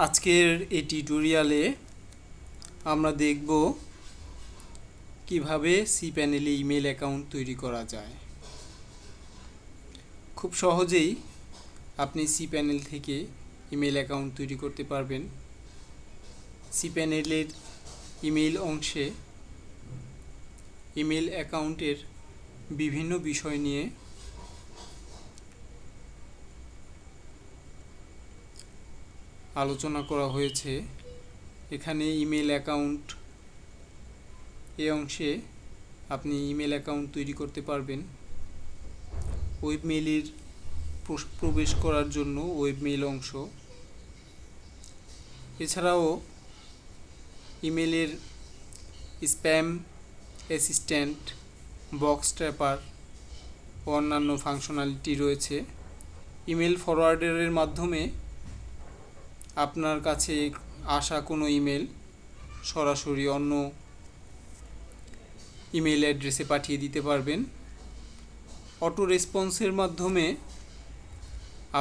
আজকের এই টিউটোরিয়ালে আমরা দেখব কিভাবে সিপ্যানেলে ইমেল অ্যাকাউন্ট তৈরি করা যায়। খুব সহজেই আপনি সিপ্যানেল থেকে ইমেল অ্যাকাউন্ট তৈরি করতে পারবেন। সিপ্যানেলের ইমেল অংশে ইমেল অ্যাকাউন্টের বিভিন্ন বিষয় নিয়ে আলোচনা করা হয়েছে। এখানে ইমেল অ্যাকাউন্ট এই অংশে আপনি ইমেল অ্যাকাউন্ট তৈরি করতে পারবেন। ওয়েবমেইলের প্রবেশ করার জন্য ওয়েবমেইল অংশ, এছাড়াও ইমেলের স্প্যাম অ্যাসিস্ট্যান্ট, বক্স ট্র্যাপার ও অন্যান্য ফাংশনালিটি রয়েছে। ইমেল ফরওয়ার্ডারের মাধ্যমে আপনার কাছে আসা কোনো ইমেল সরাসরি অন্য ইমেল অ্যাড্রেসে পাঠিয়ে দিতে পারবেন। অটো রেসপন্সের মাধ্যমে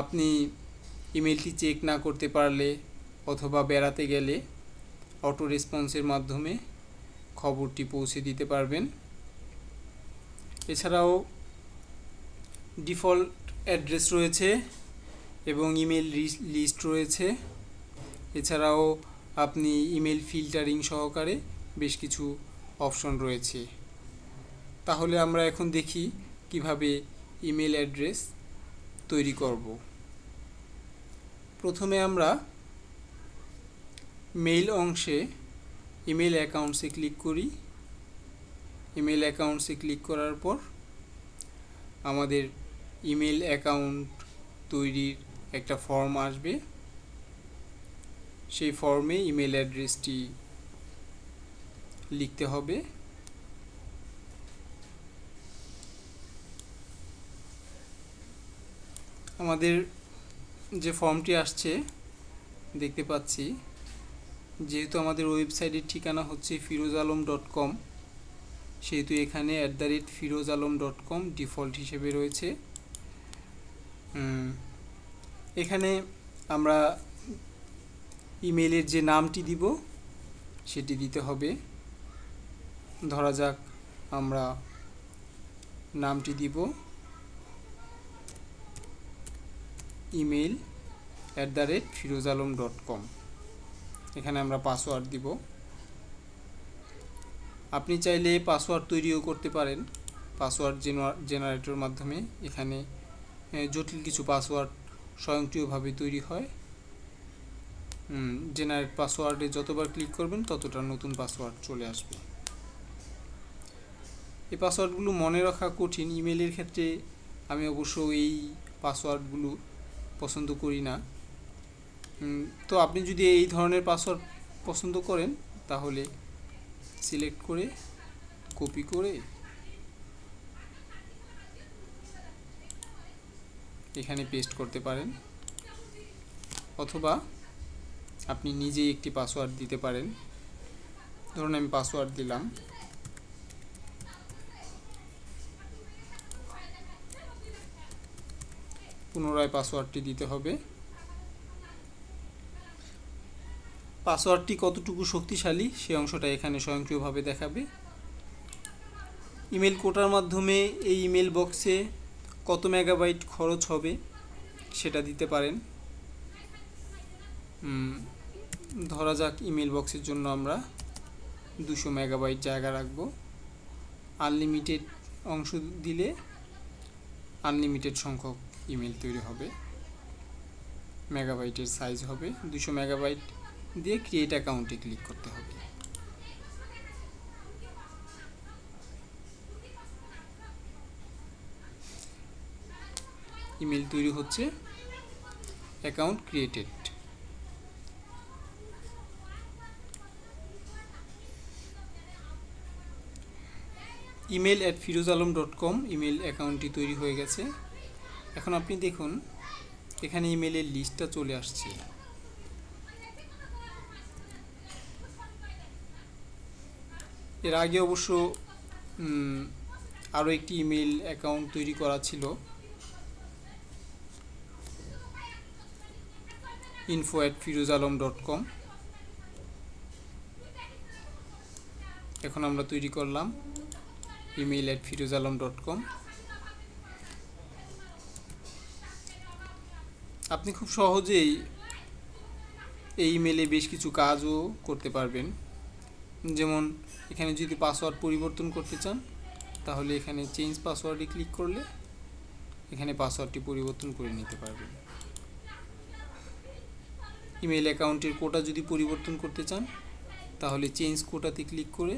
আপনি ইমেলটি চেক না করতে পারলে অথবা বেড়াতে গেলে অটো রেসপন্সের মাধ্যমে খবরটি পৌঁছে দিতে পারবেন। এছাড়াও ডিফল্ট অ্যাড্রেস রয়েছে এবং ইমেল লিস্ট রয়েছে। এছাড়াও আপনি ইমেল ফিল্টারিং সহকারে বেশ কিছু অপশন রয়েছে। তাহলে আমরা এখন দেখি কিভাবে ইমেল অ্যাড্রেস তৈরি করব। প্রথমে আমরা মেইল অংশে ইমেল অ্যাকাউন্টসে ক্লিক করি। ইমেল অ্যাকাউন্টসে ক্লিক করার পর আমাদের ইমেল অ্যাকাউন্ট তৈরির একটা ফর্ম আসবে। সেই ফর্মে ইমেল অ্যাড্রেসটি লিখতে হবে। আমাদের যে ফর্মটি আসছে দেখতে পাচ্ছি, যেহেতু আমাদের ওয়েবসাইটের ঠিকানা হচ্ছে firozalam.com, সেহেতু এখানে @firozalam.com ডিফল্ট হিসেবে রয়েছে। এখানে আমরা ইমেলের যে নামটি দিব সেটি দিতে হবে। ধরা যাক আমরা নামটি দিব email@firozalam.com। এখানে আমরা পাসওয়ার্ড দিব। আপনি চাইলে পাসওয়ার্ড তৈরিও করতে পারেন পাসওয়ার্ড জেনারেটর মাধ্যমে। এখানে জটিল কিছু পাসওয়ার্ড স্বয়ংক্রিয়ভাবে তৈরি হয়। জেনারেট পাসওয়ার্ডে যতবার ক্লিক করবেন ততটা নতুন পাসওয়ার্ড চলে আসবে। এই পাসওয়ার্ডগুলো মনে রাখা কঠিন। ইমেলের ক্ষেত্রে আমি অবশ্য এই পাসওয়ার্ডগুলো পছন্দ করি না। তো আপনি যদি এই ধরনের পাসওয়ার্ড পছন্দ করেন তাহলে সিলেক্ট করে কপি করে এখানে পেস্ট করতে পারেন, অথবা আপনি নিজেই একটি পাসওয়ার্ড দিতে পারেন। ধরুন আমি পাসওয়ার্ড দিলাম। পুনরায় পাসওয়ার্ডটি দিতে হবে। পাসওয়ার্ডটি কতটুকু শক্তিশালী সে অংশটা এখানে স্বয়ংক্রিয়ভাবে দেখাবে। ইমেল কোটার মাধ্যমে এই ইমেল বক্সে কত মেগাবাইট খরচ হবে সেটা দিতে পারেন। ধরা যাক ইমেল বক্সের জন্য আমরা 200 মেগাবাইট জায়গা রাখবো। আনলিমিটেড অংশ দিলে আনলিমিটেড সংখ্যক ইমেল তৈরি হবে। মেগাবাইটের সাইজ হবে 200 মেগাবাইট দিয়ে ক্রিয়েট অ্যাকাউন্টে ক্লিক করতে হবে। ইমেল তৈরি হচ্ছে, অ্যাকাউন্ট ক্রিয়েটেড। email@firozalam.com ইমেল অ্যাকাউন্টটি তৈরি হয়ে গেছে। এখন আপনি দেখুন এখানে ইমেলের লিস্টটা চলে আসছে। এর আগে অবশ্য আরও একটি ইমেল অ্যাকাউন্ট তৈরি করা ছিল। info@firozalam.com। এখন আমরা তৈরি করলাম email@firozalam.com। আপনি খুব সহজেই এই ইমেলে বেশ কিছু কাজও করতে পারবেন। যেমন এখানে যদি পাসওয়ার্ড পরিবর্তন করতে চান তাহলে এখানে চেঞ্জ পাসওয়ার্ডে ক্লিক করলে এখানে পাসওয়ার্ডটি পরিবর্তন করে নিতে পারবেন। ইমেল অ্যাকাউন্টের কোটা যদি পরিবর্তন করতে চান তাহলে চেঞ্জ কোটাতে ক্লিক করে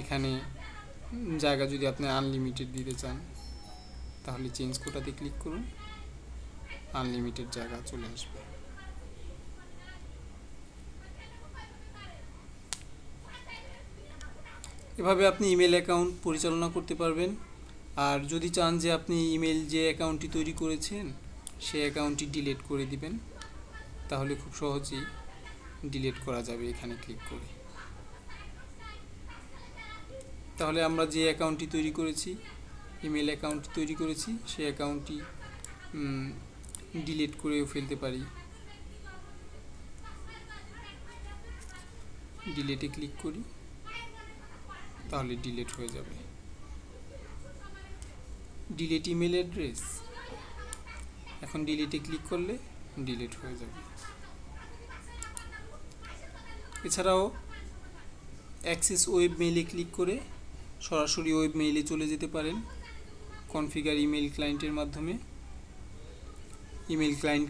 এখানে জায়গা যদি আপনি আনলিমিটেড দিতে চান তাহলে চেঞ্জ কোটাতে ক্লিক করুন, আনলিমিটেড জায়গা চলে আসবে। এভাবে আপনি ইমেল অ্যাকাউন্ট পরিচালনা করতে পারবেন। আর যদি চান যে আপনি ইমেল যে অ্যাকাউন্টটি তৈরি করেছেন সেই অ্যাকাউন্টটি ডিলিট করে দিবেন তাহলে খুব সহজেই ডিলিট করা যাবে এখানে ক্লিক করে। তাহলে আমরা যে অ্যাকাউন্টটি তৈরি করেছি, ইমেল অ্যাকাউন্ট তৈরি করেছি, সেই অ্যাকাউন্টটি ডিলিট করেও ফেলতে পারি। ডিলিটে ক্লিক করি তাহলে ডিলিট হয়ে যাবে। ডিলিট ইমেল অ্যাড্রেস, এখন ডিলিটে ক্লিক করলে ডিলিট হয়ে যাবে। এছাড়াও অ্যাক্সেস ওয়েব মেইলে ক্লিক করে সরাসরি ওয়েব মেইলে চলে যেতে পারেন। কনফিগার ইমেল ক্লায়েন্টের মাধ্যমে ইমেল ক্লায়েন্ট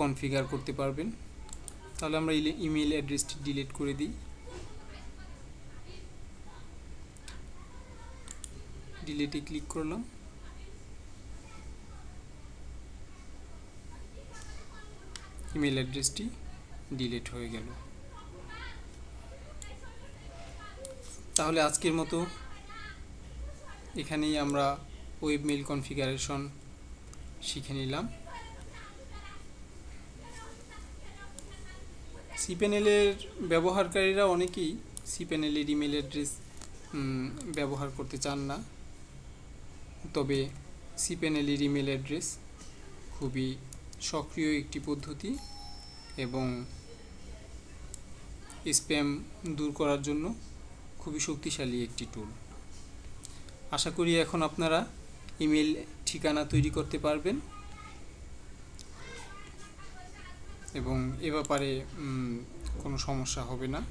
কনফিগার করতে পারবেন। তাহলে আমরা ইমেল অ্যাড্রেসটি ডিলিট করে দিই। ডিলিটে ক্লিক করলাম, ইমেল অ্যাড্রেসটি ডিলিট হয়ে গেল। তাহলে আজকের মতো এখানেই আমরা ওয়েব মেইল কনফিগারেশন শিখে নিলাম। সিপ্যানেলের ব্যবহারকারীরা অনেকেই সিপ্যানেলের ইমেল অ্যাড্রেস ব্যবহার করতে চান না, তবে সিপ্যানেলের ইমেল অ্যাড্রেস খুবই সক্রিয় একটি পদ্ধতি এবং স্প্যাম দূর করার জন্য খুবই শক্তিশালী একটি টুল। আশা করি এখন আপনারা ইমেল ঠিকানা তৈরি করতে পারবেন এবং এ ব্যাপারে কোনো সমস্যা হবে না।